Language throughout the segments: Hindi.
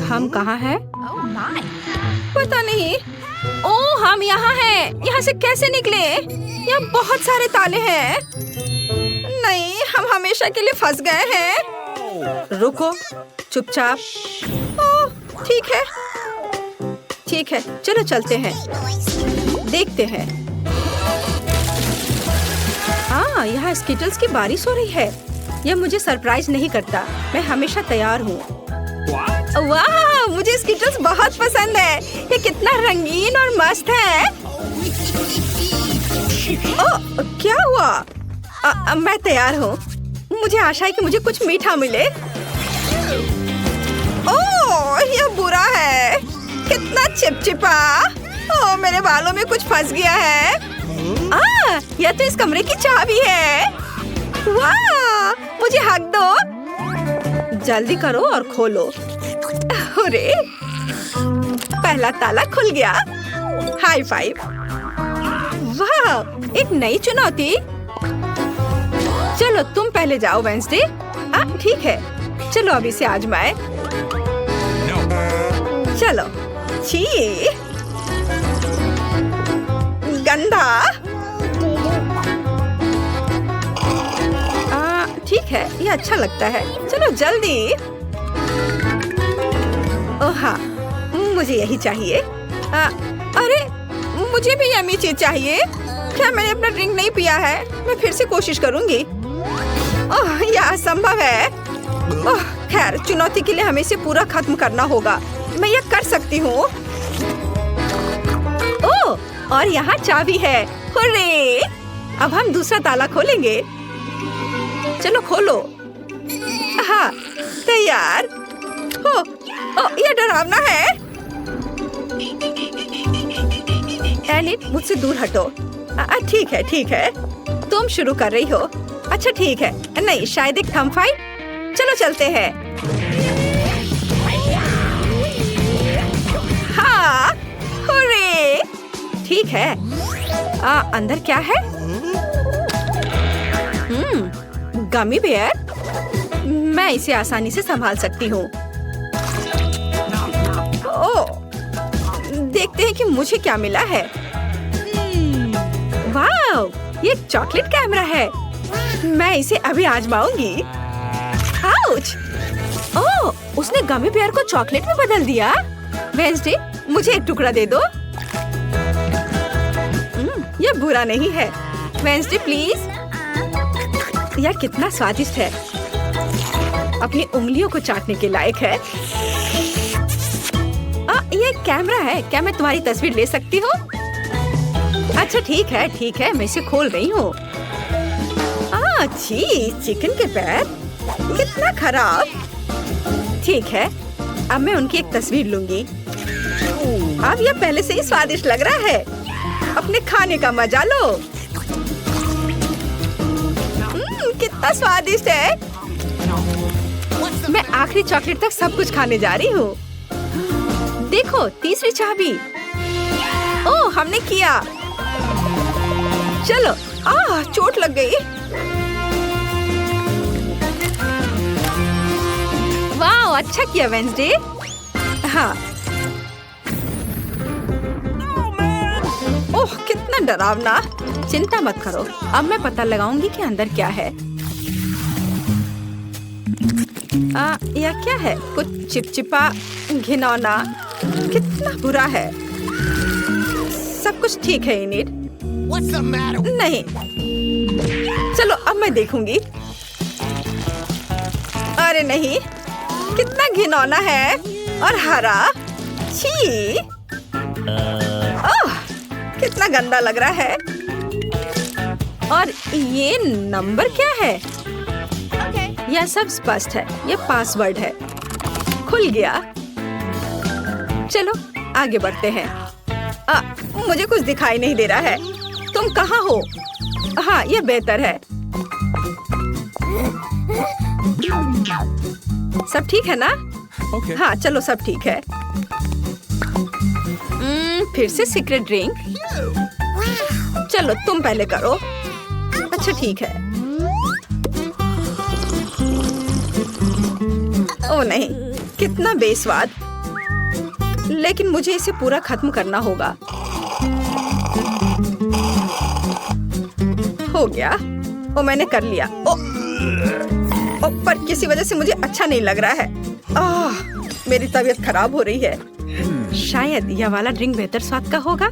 हम कहाँ हैं? पता नहीं। ओह, हम यहाँ हैं। यहाँ से कैसे निकले? यहाँ बहुत सारे ताले हैं। नहीं, हम हमेशा के लिए फंस गए हैं। रुको, चुपचाप। ओह, ठीक है, ठीक है, चलो चलते हैं, देखते हैं। हाँ, यहाँ स्किटल्स की बारिश हो रही है। यह मुझे सरप्राइज नहीं करता। मैं हमेशा तैयार हूँ। वाह, मुझे स्किटल्स बहुत पसंद है। ये कितना रंगीन और मस्त है। ओह, क्या हुआ? मैं तैयार हूँ। मुझे आशा है कि मुझे कुछ मीठा मिले। ओह, यह बुरा है। कितना चिपचिपा। ओह, मेरे बालों में कुछ फंस गया है। यह तो इस कमरे की चाबी है। वाह, मुझे हक दो। जल्दी करो और खोलो। अरे, पहला ताला खुल गया। High five. वाह, एक नई चुनौती। चलो तुम पहले जाओ वेंसडे। ठीक है, चलो अभी से आजमाए। चलो। छी, गंदा। ठीक है, ये अच्छा लगता है। चलो जल्दी। ओह हाँ, मुझे यही चाहिए। अरे, मुझे भी यम्मी चीज चाहिए। क्या मैंने अपना ड्रिंक नहीं पिया है? मैं फिर से कोशिश करूंगी। ओह, यह असंभव है। ओह, खैर, चुनौती के लिए हमें इसे पूरा खत्म करना होगा। मैं यह कर सकती हूँ। ओह, और यहाँ चाबी है। हुर्रे! अब हम दूसरा ताला खोलेंगे। चलो खोलो। हाँ, तैयार। यह डरावना है। एनिट, मुझसे दूर हटो। ठीक है, ठीक है। तुम शुरू कर रही हो। अच्छा ठीक है। नहीं, शायद एक थंब फाइट। चलो चलते हैं। हाँ, हुर्रे! ठीक है। अंदर क्या है? Gummy bear. मैं इसे आसानी से संभाल सकती हूँ। ओह, देखते हैं कि मुझे क्या मिला है। वाह, ये एक चॉकलेट कैमरा है। मैं इसे अभी आजमाऊंगी। आउच! ओह, उसने गमी बेयर को चॉकलेट में बदल दिया। वेंसडे, मुझे एक टुकड़ा दे दो। यह बुरा नहीं है। Wednesday please. यह कितना स्वादिष्ट है। अपनी उंगलियों को चाटने के लायक है। ये कैमरा है। क्या मैं तुम्हारी तस्वीर ले सकती हूँ? अच्छा ठीक है, ठीक है, मैं इसे खोल रही हूँ। छी, चिकन के पैर, कितना खराब। ठीक है, अब मैं उनकी एक तस्वीर लूंगी। अब यह पहले से ही स्वादिष्ट लग रहा है। अपने खाने का मजा लो। कितना स्वादिष्ट है। मैं आखिरी चॉकलेट तक सब कुछ खाने जा रही हूँ। देखो, तीसरी चाबी। ओह, हमने किया। चलो। चोट लग गई। वाह, अच्छा किया वेंसडे। हाँ। ओह, कितना डरावना। चिंता मत करो, अब मैं पता लगाऊंगी कि अंदर क्या है। यह क्या है? कुछ चिपचिपा, घिनौना। कितना बुरा है। सब कुछ ठीक है इनिट। नहीं, चलो अब मैं देखूंगी। अरे नहीं, कितना घिनौना है और हरा। छी! ओह, कितना गंदा लग रहा है। और ये नंबर क्या है? यह सब स्पष्ट है। यह पासवर्ड है। खुल गया। चलो आगे बढ़ते हैं। मुझे कुछ दिखाई नहीं दे रहा है। तुम कहाँ हो? हाँ, यह बेहतर है। सब ठीक है ना? हाँ, चलो सब ठीक है। फिर से सीक्रेट ड्रिंक। चलो तुम पहले करो। अच्छा ठीक है। ओह नहीं, कितना बेस्वाद। लेकिन मुझे इसे पूरा खत्म करना होगा। हो गया। ओ मैंने कर लिया। ओ, पर किसी वजह से मुझे अच्छा नहीं लग रहा है। मेरी तबीयत खराब हो रही है। शायद यह वाला ड्रिंक बेहतर स्वाद का होगा।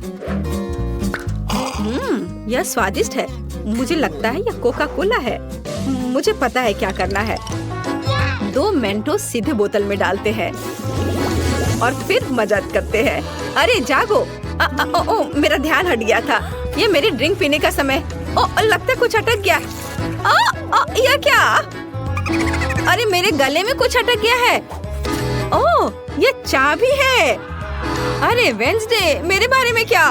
यह स्वादिष्ट है। मुझे लगता है यह कोका कोला है। मुझे पता है क्या करना है। 2 मेंटोस सीधे बोतल में डालते हैं और फिर मजाक करते हैं। अरे जागो। ओ, मेरा ध्यान हट गया था। ये मेरी ड्रिंक पीने का समय। लगता है कुछ अटक गया। यह क्या? अरे मेरे गले में कुछ अटक गया है। ये चाबी है। अरे वेंसडे, मेरे बारे में क्या?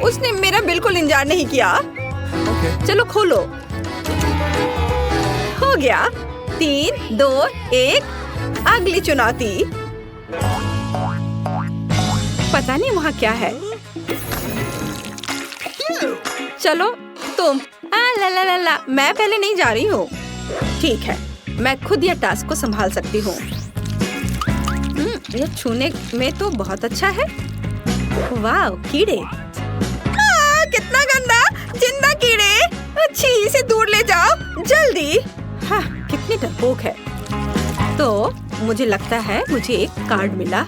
उसने मेरा बिल्कुल इंतजार नहीं किया। चलो खोलो। हो गया। 3, 2, 1। अगली चुनौती। पता नहीं वहाँ क्या है। चलो तुम। ला, मैं पहले नहीं जा रही हूँ। ठीक है, मैं खुद यह टास्क को संभाल सकती हूँ। यह छूने में तो बहुत अच्छा है। वाह, कीड़े। कितना गंदा, जिंदा कीड़े। अच्छी, इसे दूर ले जाओ जल्दी। हाँ, कितनी डरपोक है। तो मुझे लगता है मुझे एक कार्ड मिला।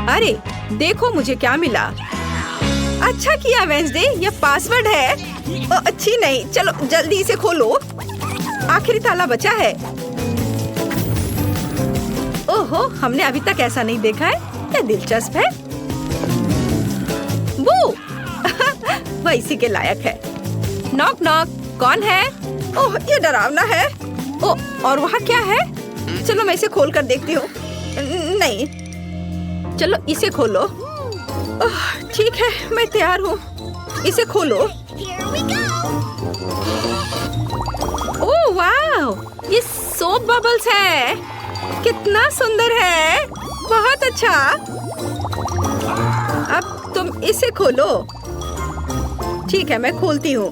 अरे देखो मुझे क्या मिला। अच्छा किया वेंसडे, यह पासवर्ड है। अच्छी नहीं, चलो जल्दी इसे खोलो। आखिरी ताला बचा है। ओहो, हमने अभी तक ऐसा नहीं देखा है। यह दिलचस्प है। वो वह इसी के लायक है। नॉक नॉक, कौन है? ओह, ये डरावना है। और वहाँ क्या है? चलो मैं इसे खोल कर देखती हूँ। नहीं, चलो इसे खोलो। ठीक है, मैं तैयार हूँ। इसे खोलो। ओह वाह, ये सोप बबल्स है। कितना सुंदर है। बहुत अच्छा। अब तुम इसे खोलो। ठीक है, मैं खोलती हूँ।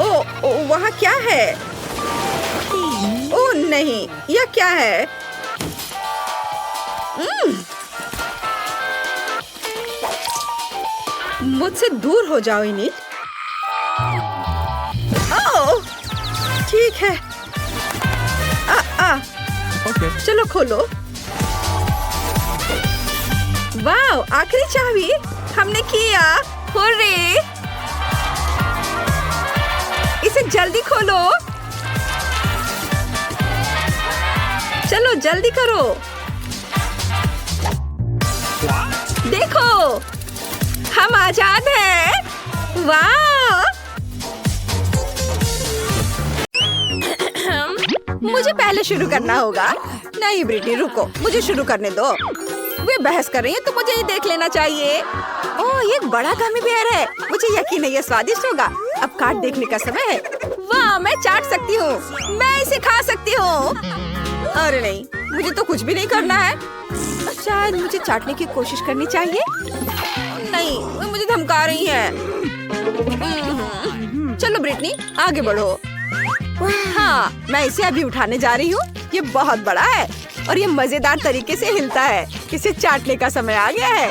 ओ, वहाँ क्या है? ओह नहीं, यह क्या है? मुझसे दूर हो जाओ इनिट। ओह, ठीक है। Okay. चलो खोलो। वाह, आखिरी चाबी हमने किया। हुर्रे! इसे जल्दी खोलो। चलो जल्दी करो। देखो, हम आजाद हैं। वाह! मुझे पहले शुरू करना होगा। नहीं ब्रिटी, रुको, मुझे शुरू करने दो। वे बहस कर रही हैं तो मुझे ये देख लेना चाहिए। ओह, ये एक बड़ा गमी बेयर है। मुझे यकीन है ये स्वादिष्ट होगा। अब काट देखने का समय है। वाह, मैं चाट सकती हूँ। मैं इसे खा सकती हूँ। अरे नहीं, मुझे तो कुछ भी नहीं करना है। शायद मुझे चाटने की कोशिश करनी चाहिए। नहीं, वे मुझे धमका रही है। चलो ब्रिटनी, आगे बढ़ो। हाँ, मैं इसे अभी उठाने जा रही हूँ। ये बहुत बड़ा है और ये मजेदार तरीके से हिलता है। इसे चाटने का समय आ गया है।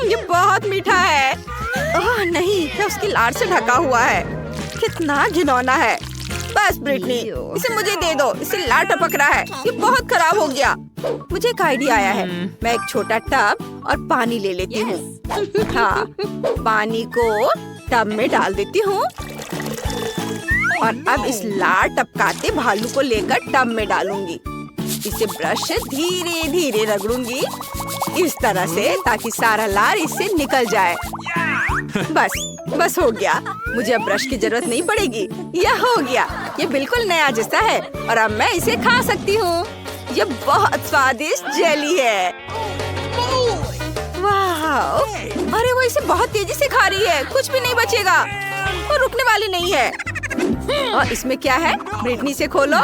ये बहुत मीठा है। ओह नहीं, ये उसकी लार से ढका हुआ है। कितना घिनौना है। बस ब्रिटनी, इसे मुझे दे दो। इसे लार टपक रहा है। ये बहुत खराब हो गया। मुझे एक आइडिया आया है। मैं एक छोटा टब और पानी ले लेती हूँ। हाँ, पानी को टब में डाल देती हूँ और अब इस लार टपकाते भालू को लेकर टब में डालूंगी। इसे ब्रश से धीरे धीरे रगड़ूंगी इस तरह से ताकि सारा लार इससे निकल जाए। बस हो गया। मुझे अब ब्रश की जरूरत नहीं पड़ेगी। यह हो गया। ये बिल्कुल नया जैसा है और अब मैं इसे खा सकती हूँ। ये बहुत स्वादिष्ट जेली है। वाह! अरे वो इसे बहुत तेजी से खा रही है। कुछ भी नहीं बचेगा। वो रुकने वाली नहीं है। और इसमें क्या है? ब्रिटनी से खोलो।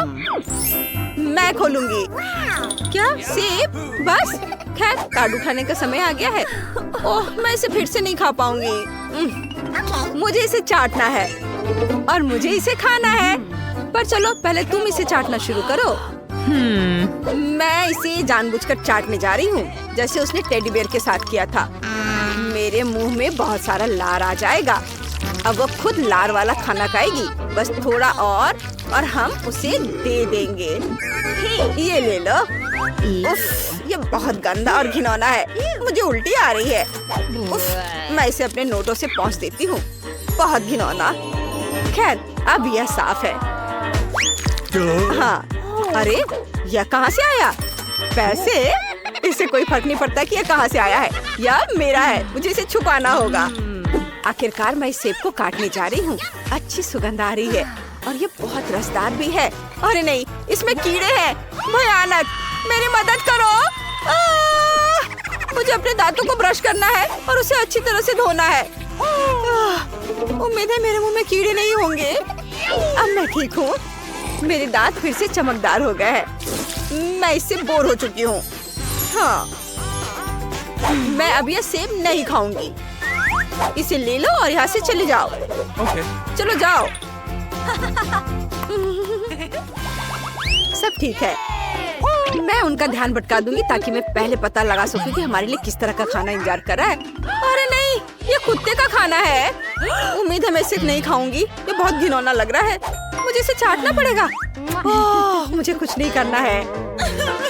मैं खोलूंगी। क्या सेब? बस खैर, कार्ड उठाने का समय आ गया है। ओह, मैं इसे फिर से नहीं खा पाऊंगी। मुझे इसे चाटना है और मुझे इसे खाना है। पर चलो पहले तुम इसे चाटना शुरू करो। मैं इसे जानबूझकर चाटने जा रही हूँ, जैसे उसने टेडी बेयर के साथ किया था। मेरे मुंह में बहुत सारा लार आ जाएगा। अब वो खुद लार वाला खाना खाएगी। बस थोड़ा और हम उसे दे देंगे। ये ले लो। उफ, ये बहुत गंदा और घिनौना है। मुझे उल्टी आ रही है। उफ, मैं इसे अपने नोटों से पोंछ देती हूँ। बहुत घिनौना। खैर, अब यह साफ है। हाँ, अरे यह कहाँ से आया? पैसे? इससे कोई फर्क नहीं पड़ता कि यह कहाँ से आया है। यह मेरा है, मुझे इसे छुपाना होगा। आखिरकार मैं इस सेब को काटने जा रही हूँ। अच्छी सुगंध आ रही है और ये बहुत रसदार भी है। अरे नहीं, इसमें कीड़े हैं। भयानक। मेरी मदद करो। मुझे अपने दांतों को ब्रश करना है और उसे अच्छी तरह से धोना है। उम्मीद है मेरे मुंह में कीड़े नहीं होंगे। अब मैं ठीक हूँ। मेरे दांत फिर से चमकदार हो गए हैं। मैं इससे बोर हो चुकी हूँ। हाँ, मैं अब यह सेब नहीं खाऊंगी। इसे ले लो और यहाँ से चले जाओ। चलो जाओ। सब ठीक है। मैं उनका ध्यान भटका दूंगी ताकि मैं पहले पता लगा सकूं कि हमारे लिए किस तरह का खाना इंतजार कर रहा है। अरे नहीं, ये कुत्ते का खाना है। उम्मीद है मैं इसे नहीं खाऊंगी। ये बहुत घिनौना लग रहा है। मुझे इसे चाटना पड़ेगा। ओह, मुझे कुछ नहीं करना है।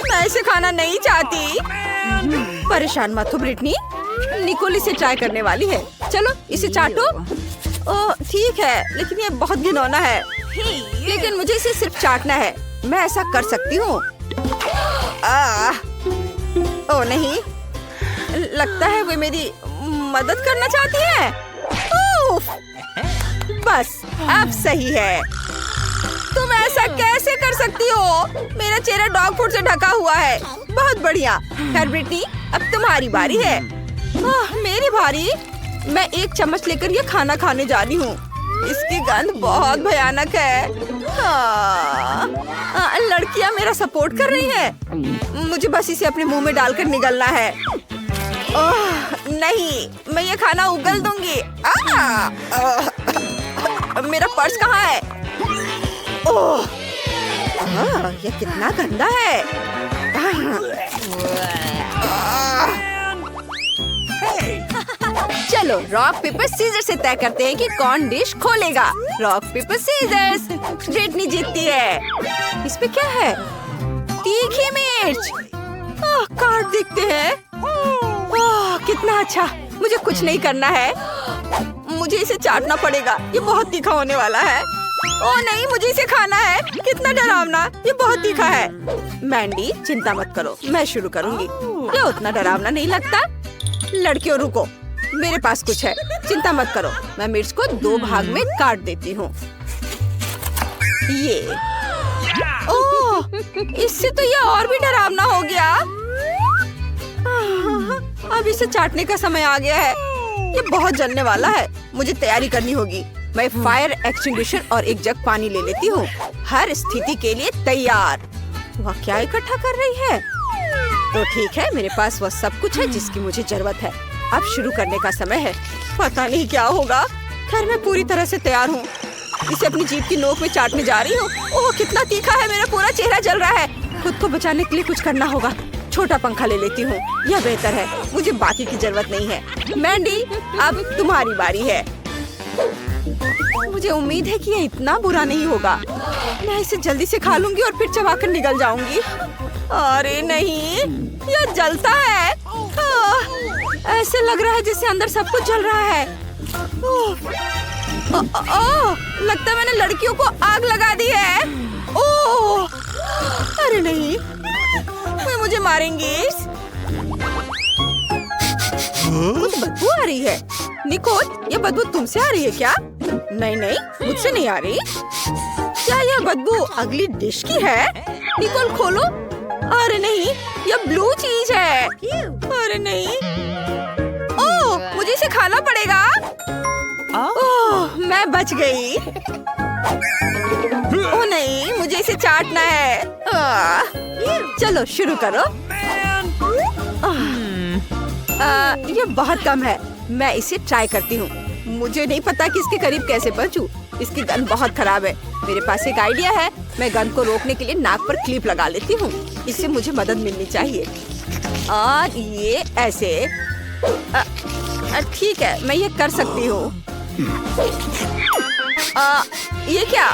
मैं इसे खाना नहीं चाहती। परेशान मत हो ब्रिटनी। निकोल इसे ट्राई करने वाली है। चलो इसे चाटो। ओह ठीक है, लेकिन ये बहुत घिनौना है। लेकिन मुझे इसे सिर्फ चाटना है। मैं ऐसा कर सकती हूँ। ओह नहीं, लगता है वे मेरी मदद करना चाहती है। बस अब सही है। तुम ऐसा कैसे कर सकती हो? मेरा चेहरा डॉग फूड से ढका हुआ है। बहुत बढ़िया। खैर ब्रिटनी, अब तुम्हारी बारी है। मेरी बारी? मैं एक चम्मच लेकर ये खाना खाने जा रही हूँ। इसकी गंध बहुत भयानक है। लड़कियाँ मेरा सपोर्ट कर रही हैं। मुझे बस इसे अपने मुंह में डालकर निगलना है। नहीं, मैं ये खाना उगल दूंगी। मेरा पर्स कहाँ है? ओह, ये कितना गंदा है। चलो रॉक पेपर सीजर से तय करते हैं कि कौन डिश खोलेगा। Rock paper seizures. ब्रिटनी जीतती है। इस पे क्या है? तीखी मिर्च। कार्ड दिखते हैं। कितना अच्छा। मुझे कुछ नहीं करना है। मुझे इसे चाटना पड़ेगा। ये बहुत तीखा होने वाला है। ओह नहीं, मुझे इसे खाना है। कितना डरावना। ये बहुत तीखा है। मैंडी चिंता मत करो, मैं शुरू करूंगी। ये उतना डरावना नहीं लगता। लड़कियों रुको, मेरे पास कुछ है। चिंता मत करो, मैं मिर्च को 2 भाग में काट देती हूँ। ये ओह, इससे तो ये और भी डरावना हो गया। अब इसे चाटने का समय आ गया है। ये बहुत जलने वाला है। मुझे तैयारी करनी होगी। मैं फायर एक्सटिंग्विशर और एक जग पानी ले लेती हूँ। हर स्थिति के लिए तैयार। वह क्या इकट्ठा कर रही है? तो ठीक है, मेरे पास वह सब कुछ है जिसकी मुझे जरूरत है। अब शुरू करने का समय है। पता नहीं क्या होगा। खैर मैं पूरी तरह से तैयार हूँ। इसे अपनी जीभ की नोक में चाटने जा रही हूँ। ओह कितना तीखा है। मेरा पूरा चेहरा जल रहा है। खुद को बचाने के लिए कुछ करना होगा। छोटा पंखा ले लेती हूँ, यह बेहतर है। मुझे बाकी की जरूरत नहीं है। मैंडी, अब तुम्हारी बारी है। मुझे उम्मीद है कि यह इतना बुरा नहीं होगा। मैं इसे जल्दी से खा लूंगी और फिर चबाकर निगल जाऊंगी। अरे नहीं, यह जलता है। ऐसे लग रहा है जैसे अंदर सब कुछ जल रहा है। लगता है मैंने लड़कियों को आग लगा दी है। ओह, अरे नहीं, वे मुझे मारेंगी। कुछ बदबू आ रही है। निकोल, ये बदबू तुमसे आ रही है क्या? नहीं नहीं, मुझसे नहीं आ रही। क्या यह बदबू अगली डिश की है? निकोल खोलो। अरे नहीं, यह ब्लू चीज है। अरे नहीं, ओह मुझे इसे खाना पड़ेगा। ओह मैं बच गई। ओह नहीं, मुझे इसे चाटना है। चलो शुरू करो। ये बहुत कम है। मैं इसे ट्राई करती हूँ। मुझे नहीं पता कि इसके करीब कैसे पहुंचूं। इसकी गंध बहुत खराब है। मेरे पास एक आइडिया है। मैं गंध को रोकने के लिए नाक पर क्लिप लगा लेती हूँ। इससे मुझे मदद मिलनी चाहिए। और ये ऐसे ठीक है, मैं ये कर सकती हूँ। ये क्या?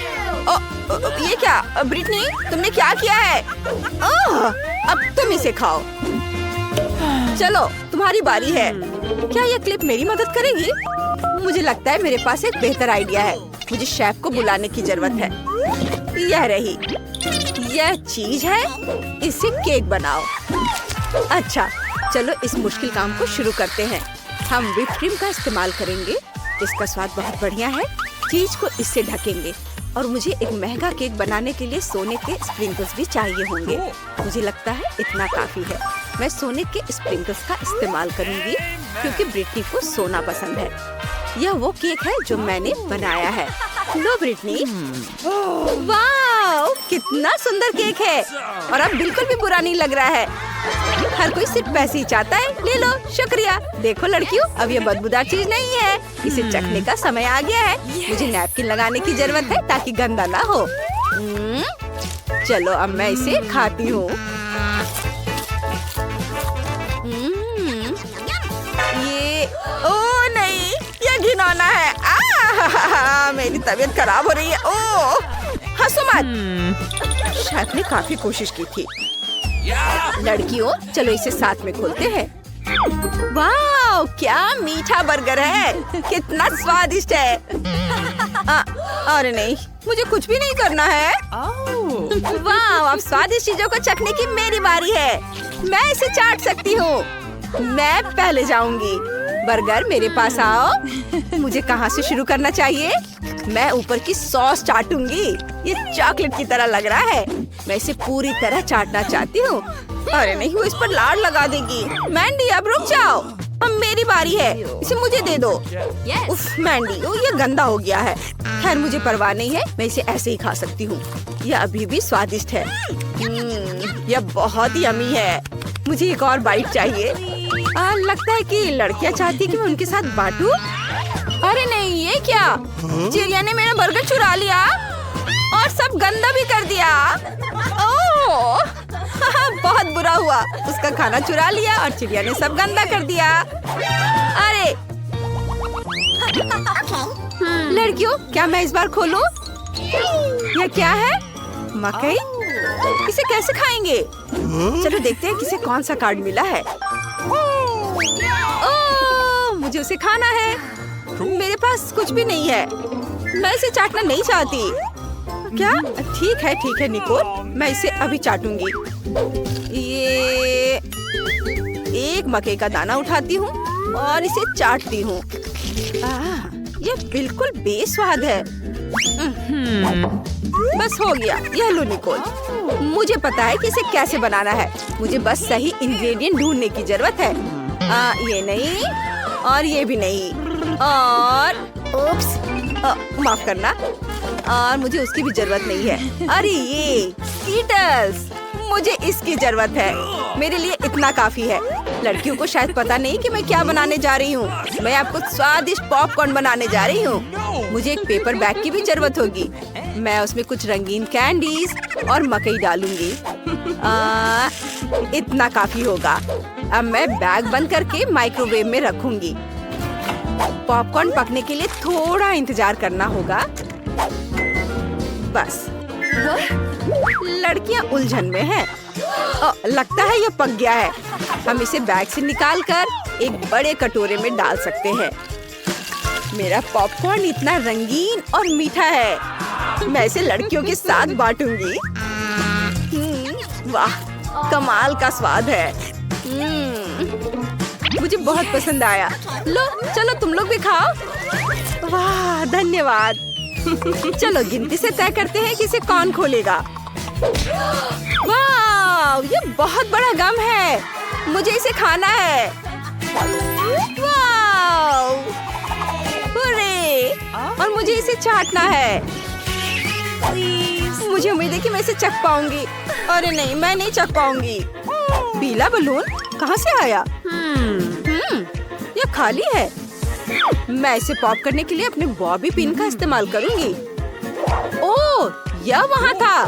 ये क्या ब्रिटनी, तुमने क्या किया है? अब तुम इसे खाओ। चलो तुम्हारी बारी है। क्या ये क्लिप मेरी मदद करेगी? मुझे लगता है मेरे पास एक बेहतर आइडिया है। मुझे शेफ को बुलाने की जरूरत है। यह रही, यह चीज है। इससे केक बनाओ। अच्छा, चलो इस मुश्किल काम को शुरू करते हैं। हम व्हिप क्रीम का इस्तेमाल करेंगे। इसका स्वाद बहुत बढ़िया है। चीज को इससे ढकेंगे। और मुझे एक महंगा केक बनाने के लिए सोने के स्प्रिंकल्स भी चाहिए होंगे। मुझे लगता है इतना काफी है। मैं सोने के स्प्रिंकल्स का इस्तेमाल करूंगी क्योंकि ब्रिटनी को सोना पसंद है। यह वो केक है जो मैंने बनाया है। लो ब्रिटनी। वाह, कितना सुंदर केक है और अब बिल्कुल भी बुरा नहीं लग रहा है। हर कोई सिर्फ पैसे ही चाहता है। ले लो, शुक्रिया। देखो लड़कियों, अब ये बदबूदार चीज नहीं है। इसे चखने का समय आ गया है। मुझे नैपकिन लगाने की जरूरत है ताकि गंदा ना हो। चलो अब मैं इसे खाती हूँ। ये ओ नहीं, ये घिनौना है। मेरी तबीयत खराब हो रही है। हंसो मत। शेफ ने काफी कोशिश की थी। लड़कियों, चलो इसे साथ में खोलते हैं। वाह, क्या मीठा बर्गर है। कितना स्वादिष्ट है। अरे नहीं, मुझे कुछ भी नहीं करना है। वाह, अब स्वादिष्ट चीजों को चखने की मेरी बारी है। मैं इसे चाट सकती हूँ। मैं पहले जाऊंगी। बर्गर मेरे पास आओ। मुझे कहाँ से शुरू करना चाहिए? मैं ऊपर की सॉस चाटूंगी। ये चॉकलेट की तरह लग रहा है। मैं इसे पूरी तरह चाटना चाहती हूँ। अरे नहीं, वो इस पर लाड़ लगा देगी। मैंडी, अब रुक जाओ। अब मेरी बारी है। इसे मुझे दे दो। उफ मैंडी, ये गंदा हो गया है। खैर मुझे परवाह नहीं है। मैं इसे ऐसे ही खा सकती हूँ। यह अभी भी स्वादिष्ट है। यह बहुत ही यम्मी है। मुझे एक और बाइट चाहिए। लगता है कि लड़कियाँ चाहती कि मैं उनके साथ बांटूं। अरे नहीं, ये क्या? चिड़िया ने मेरा बर्गर चुरा लिया और सब गंदा भी कर दिया। ओह, बहुत बुरा हुआ। उसका खाना चुरा लिया और चिड़िया ने सब गंदा कर दिया। अरे लड़कियों, क्या मैं इस बार खोलूं? यह क्या है? मकई? इसे कैसे खाएंगे? चलो देखते हैं किसे कौन सा कार्ड मिला है। ओह, मुझे उसे खाना है। मेरे पास कुछ भी नहीं है। मैं इसे चाटना नहीं चाहती। क्या? ठीक है निकोल, मैं इसे अभी चाटूंगी। ये एक मकई का दाना उठाती हूँ और इसे चाटती हूँ। ये बिल्कुल बेस्वाद है। बस हो गया। यह लो निकोल, मुझे पता है कि इसे कैसे बनाना है। मुझे बस सही इंग्रेडिएंट ढूंढने की जरूरत है। ये नहीं और ये भी नहीं और उप्स, माफ करना। और मुझे उसकी भी जरूरत नहीं है। अरे ये कीटल्स, मुझे इसकी जरूरत है। मेरे लिए इतना काफी है। लड़कियों को शायद पता नहीं कि मैं क्या बनाने जा रही हूँ। मैं आपको स्वादिष्ट पॉपकॉर्न बनाने जा रही हूँ। मुझे एक पेपर बैग की भी जरूरत होगी। मैं उसमें कुछ रंगीन कैंडीज और मकई डालूंगी। इतना काफी होगा। अब मैं बैग बंद करके माइक्रोवेव में रखूंगी। पॉपकॉर्न पकने के लिए थोड़ा इंतजार करना होगा। बस लड़कियां उलझन में हैं। लगता है ये पक गया है। हम इसे बैग से निकालकर एक बड़े कटोरे में डाल सकते हैं। मेरा पॉपकॉर्न इतना रंगीन और मीठा है। मैं इसे लड़कियों के साथ बांटूंगी। वाह, कमाल का स्वाद है। मुझे बहुत पसंद आया। लो, चलो तुम लोग भी खाओ। वाह, धन्यवाद। चलो गिनती से तय करते हैं कि इसे कौन खोलेगा। वाह, ये बहुत बड़ा गम है। मुझे इसे खाना है। वाह, और मुझे इसे चाटना है। मुझे उम्मीद है कि मैं इसे चख पाऊंगी। अरे नहीं, मैं नहीं चख पाऊंगी। पीला बलून कहाँ से आया? यह खाली है। मैं इसे पॉप करने के लिए अपने बॉबी पिन का इस्तेमाल करूंगी। ओह, यह वहाँ था।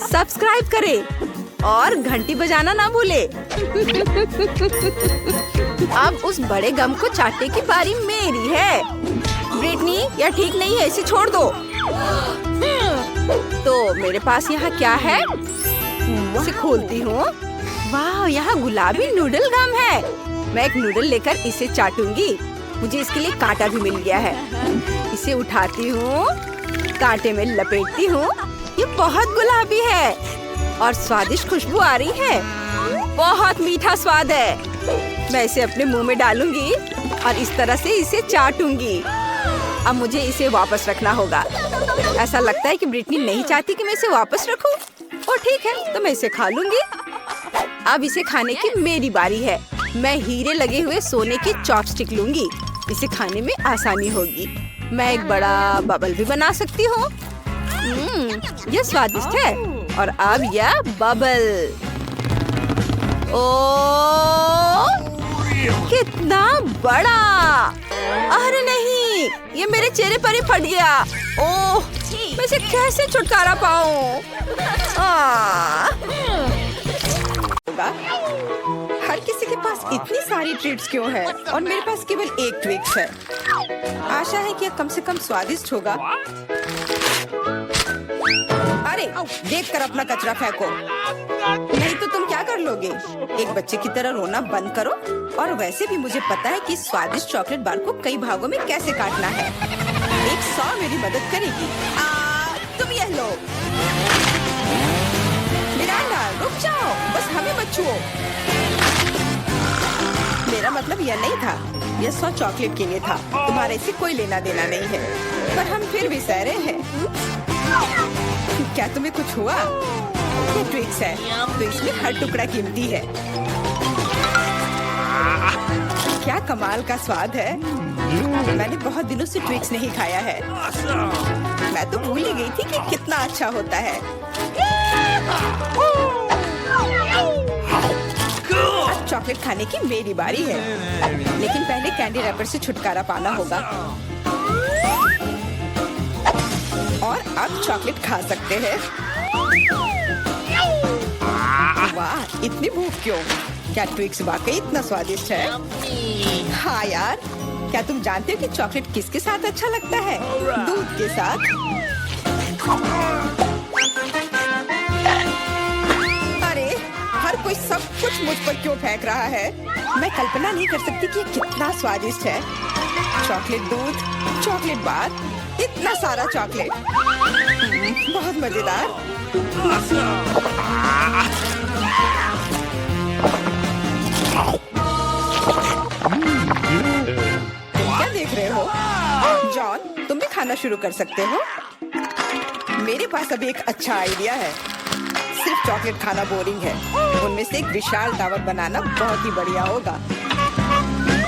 सब्सक्राइब करें और घंटी बजाना ना भूले। अब उस बड़े गम को चाटने की बारी मेरी है। ब्रिटनी, यह ठीक नहीं है, इसे छोड़ दो। तो मेरे पास यहाँ क्या है? इसे खोलती हूँ। वाह, यहाँ गुलाबी नूडल गम है। मैं एक नूडल लेकर इसे चाटूंगी। मुझे इसके लिए कांटा भी मिल गया है। इसे उठाती हूँ, कांटे में लपेटती हूँ। ये बहुत गुलाबी है और स्वादिष्ट खुशबू आ रही है। बहुत मीठा स्वाद है। मैं इसे अपने मुंह में डालूंगी और इस तरह से इसे चाटूंगी। अब मुझे इसे वापस रखना होगा। ऐसा लगता है कि ब्रिटनी नहीं चाहती कि मैं इसे वापस रखूं। और ठीक है, तो मैं इसे खा लूंगी। अब इसे खाने की मेरी बारी है। मैं हीरे लगे हुए सोने की चॉपस्टिक लूंगी। इसे खाने में आसानी होगी। मैं एक बड़ा बबल भी बना सकती हूँ। यह स्वादिष्ट है। और अब यह बबल। ओ, कितना बड़ा! अरे नहीं, ये मेरे चेहरे पर ही फट गया। ओह, मैं इसे कैसे छुटकारा पाऊँ? हर किसी के पास इतनी सारी ट्रीट्स क्यों है और मेरे पास केवल एक ट्विक्स है। आशा है कि यह कम से कम स्वादिष्ट होगा। अरे, देखकर अपना कचरा फेंको, नहीं तो तुम क्या कर लोगे? एक बच्चे की तरह रोना बंद करो। और वैसे भी मुझे पता है कि स्वादिष्ट चॉकलेट बार को कई भागों में कैसे काटना है। एक सॉ मेरी मदद करेगी। तुम यह लो। मिरांडा, रुक जाओ, बस हमें मत छुओ। मेरा मतलब यह नहीं था। यह सॉ चॉकलेट के लिए था। तुम्हारे से कोई लेना देना नहीं है। पर हम फिर भी सहरे हैं। क्या तुम्हें कुछ हुआ? ये ट्विक्स है, तो इसमें हर टुकड़ा कीमती है। क्या कमाल का स्वाद है। मैंने बहुत दिनों से ट्विक्स नहीं खाया है। मैं तो भूल ही गई थी कि कितना अच्छा होता है। अब चॉकलेट खाने की मेरी बारी है, लेकिन पहले कैंडी रैपर से छुटकारा पाना होगा। और अब चॉकलेट खा सकते हैं। वाह, इतनी भूख क्यों? क्या ट्विक्स वाकई इतना स्वादिष्ट है? हाँ यार, क्या तुम जानते हो कि चॉकलेट किसके साथ अच्छा लगता है? दूध के साथ। अरे, हर कोई सब कुछ मुझ पर क्यों फेंक रहा है? मैं कल्पना नहीं कर सकती कि ये कितना स्वादिष्ट है। चॉकलेट दूध, चॉकलेट बार, इतना सारा चॉकलेट। बहुत मजेदार। तुम क्या देख रहे हो? जॉन, तुम भी खाना शुरू कर सकते हो। मेरे पास अभी एक अच्छा आइडिया है। सिर्फ चॉकलेट खाना बोरिंग है। उनमें से एक विशाल टावर बनाना बहुत ही बढ़िया होगा।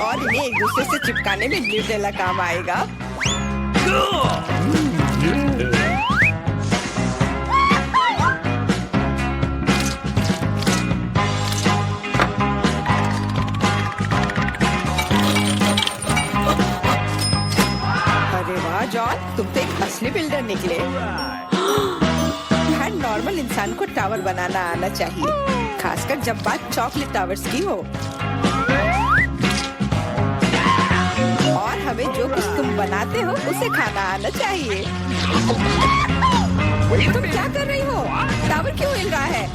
और इन्हें एक दूसरे से चिपकाने में न्यूटेला काम आएगा। अरे वाह जॉन, तुम तो एक असली बिल्डर निकले। हर नॉर्मल इंसान को टावर बनाना आना चाहिए, खासकर जब बात चॉकलेट टावर्स की हो। और हमें जो कुछ तुम बनाते हो उसे खाना आना चाहिए। तुम क्या कर रही हो? टावर क्यों हिल रहा है?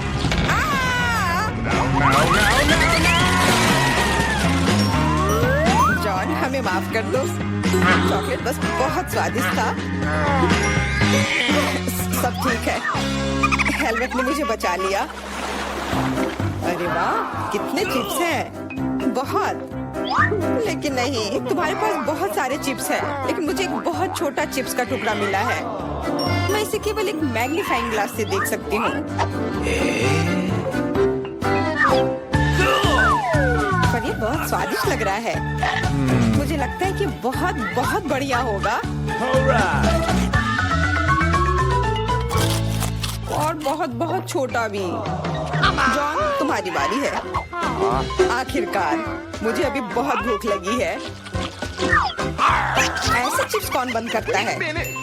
जॉन, हमें माफ कर दो। चॉकलेट बस बहुत स्वादिष्ट था। सब ठीक है। हेलमेट ने मुझे बचा लिया। अरे वाह, कितने चिप्स हैं। बहुत। लेकिन नहीं, तुम्हारे पास बहुत सारे चिप्स हैं, लेकिन मुझे एक बहुत छोटा चिप्स का टुकड़ा मिला है। मैं इसे केवल एक मैग्नीफाइंग ग्लास से देख सकती हूँ। पर ये बहुत स्वादिष्ट लग रहा है। मुझे लगता है कि बहुत बहुत बढ़िया होगा। और बहुत बहुत छोटा भी। जॉन, तुम्हारी बारी है। आखिरकार, मुझे अभी बहुत भूख लगी है। ऐसे चिप्स कौन बंद करता है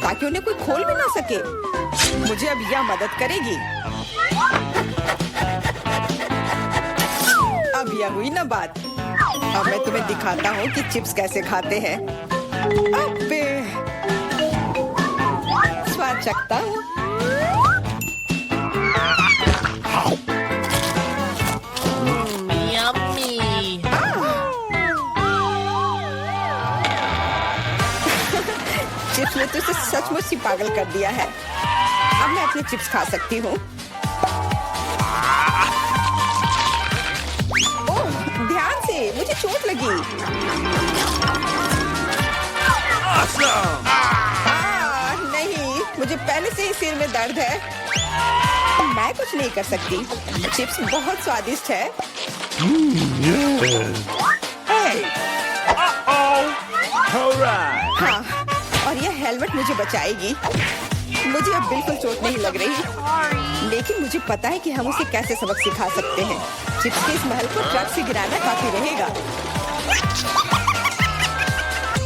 ताकि उन्हें कोई खोल भी ना सके? मुझे अब यह मदद करेगी। अब यह हुई ना बात। अब मैं तुम्हें दिखाता हूँ कि चिप्स कैसे खाते हैं। अबे, स्वाद चखता हूँ। चिप्स ने तो इसे सचमुच ही पागल कर दिया है। अब मैं अपने चिप्स खा सकती हूँ। ओह, ध्यान से, मुझे चोट लगी। नहीं, मुझे पहले से ही सिर में दर्द है। मैं कुछ नहीं कर सकती। चिप्स बहुत स्वादिष्ट है। हाँ, और यह हेलमेट मुझे बचाएगी। मुझे अब बिल्कुल चोट नहीं लग रही, लेकिन मुझे पता है कि हम उसे कैसे सबक सिखा सकते हैं। चिप्स के इस महल को ट्रक से गिराना काफी रहेगा।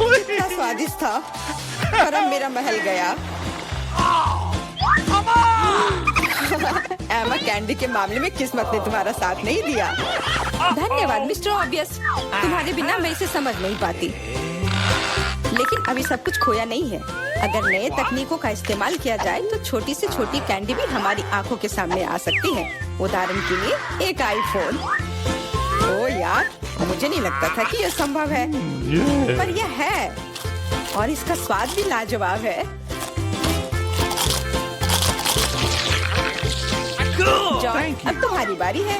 कितना स्वादिष्ट था, पर अब मेरा महल गया। एमा, कैंडी के मामले में किस्मत ने तुम्हारा साथ नहीं दिया। धन्यवाद मिस्टर ऑब्वियस, तुम्हारे बिना मैं इसे समझ नहीं पाती। लेकिन अभी सब कुछ खोया नहीं है। अगर नए तकनीकों का इस्तेमाल किया जाए तो छोटी से छोटी कैंडी भी हमारी आंखों के सामने आ सकती है। उदाहरण के लिए एक आईफोन। ओ यार, मुझे नहीं लगता था कि यह संभव है, पर यह है, और इसका स्वाद भी लाजवाब है। जॉन, अब तुम्हारी बारी है।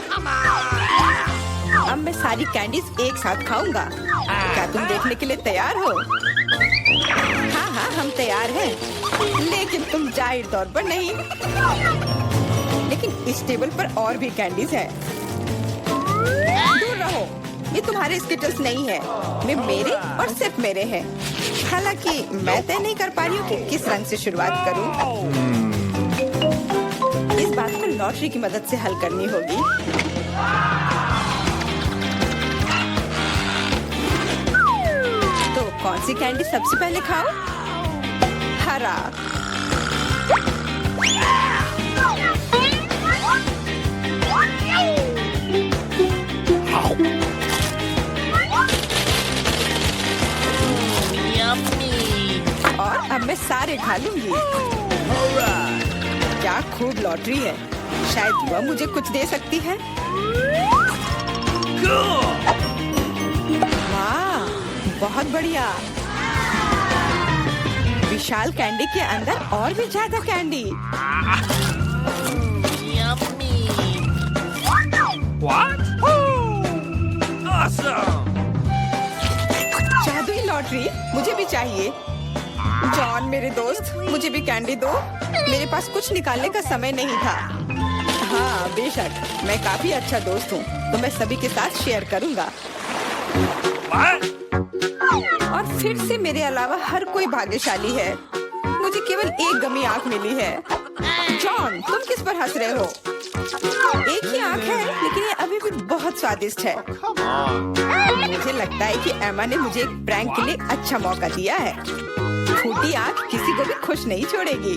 अब मैं सारी कैंडीज एक साथ खाऊंगा। क्या तुम देखने के लिए तैयार हो? हाँ हाँ, हम तैयार हैं, लेकिन तुम जाहिर तौर पर नहीं। लेकिन इस टेबल पर और भी कैंडीज है। दूर रहो, ये तुम्हारे स्किटल्स नहीं है। वे मेरे और सिर्फ मेरे हैं। हालांकि मैं तय नहीं कर पा रही हूँ कि किस रंग से शुरुआत करूँ। इस बात को लॉटरी की मदद से हल करनी होगी। तो कौन सी कैंडी सबसे पहले खाओ? हरा। और अब मैं सारे खा लूंगी। क्या खूब लॉटरी है। शायद वह मुझे कुछ दे सकती है। वाह, बहुत बढ़िया। विशाल कैंडी के अंदर और भी ज्यादा कैंडी। जादुई लॉटरी, मुझे भी चाहिए। जॉन मेरे दोस्त, मुझे भी कैंडी दो। मेरे पास कुछ निकालने का समय नहीं था। हाँ बेशक, मैं काफी अच्छा दोस्त हूँ, तो मैं सभी के साथ शेयर करूँगा। और फिर से मेरे अलावा हर कोई भाग्यशाली है। मुझे केवल एक गमी आंख मिली है। जॉन, तुम किस पर हंस रहे हो? एक ही आंख है, लेकिन ये अभी भी बहुत स्वादिष्ट है। मुझे लगता है कि एमा ने मुझे एक प्रैंक के लिए अच्छा मौका दिया है। फूटी आंख किसी को भी खुश नहीं छोड़ेगी।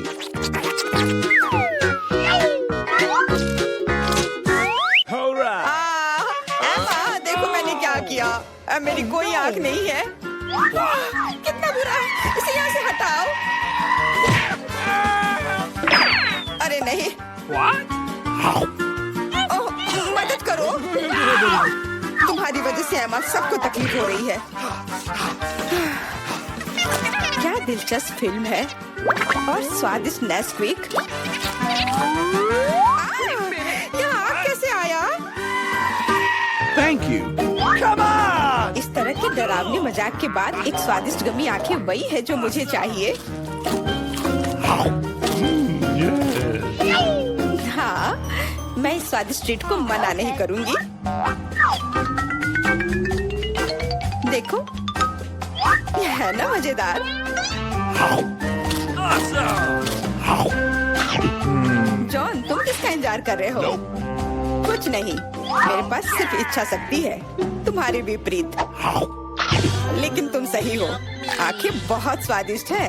एमा, देखो मैंने क्या किया। अब मेरी कोई आंख नहीं है। कितना बुरा, इसे यहाँ से हटाओ। अरे नहीं। ओह, मदद करो। तुम्हारी वजह से एमा सबको तकलीफ हो रही है। क्या दिलचस्प फिल्म है, और स्वादिष्ट नेस्क्विक। यहाँ कैसे आया? Thank you. Come on! इस तरह के डरावने मजाक के बाद एक स्वादिष्ट गमी आंखें वही है जो मुझे चाहिए। हाँ, मैं इस स्वादिष्ट ट्रीट को मना नहीं करूंगी। देखो, यह है ना मजेदार। जॉन, तुम किसका इंतजार कर रहे हो? कुछ नहीं, मेरे पास सिर्फ इच्छा शक्ति है, तुम्हारे विपरीत। लेकिन तुम सही हो, आंखें बहुत स्वादिष्ट है।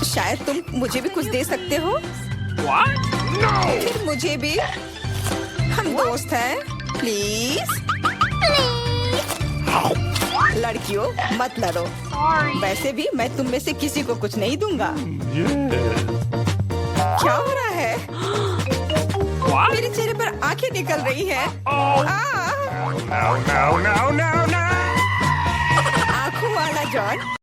शायद तुम मुझे भी कुछ दे सकते हो। फिर मुझे भी। हम दोस्त हैं, प्लीज। लड़कियों मत लड़ो। वैसे भी मैं तुम में से किसी को कुछ नहीं दूंगा। क्या हो रहा है? मेरे चेहरे पर आंखें निकल रही हैं। No, no, no, no, no! आंखों वाला जॉन।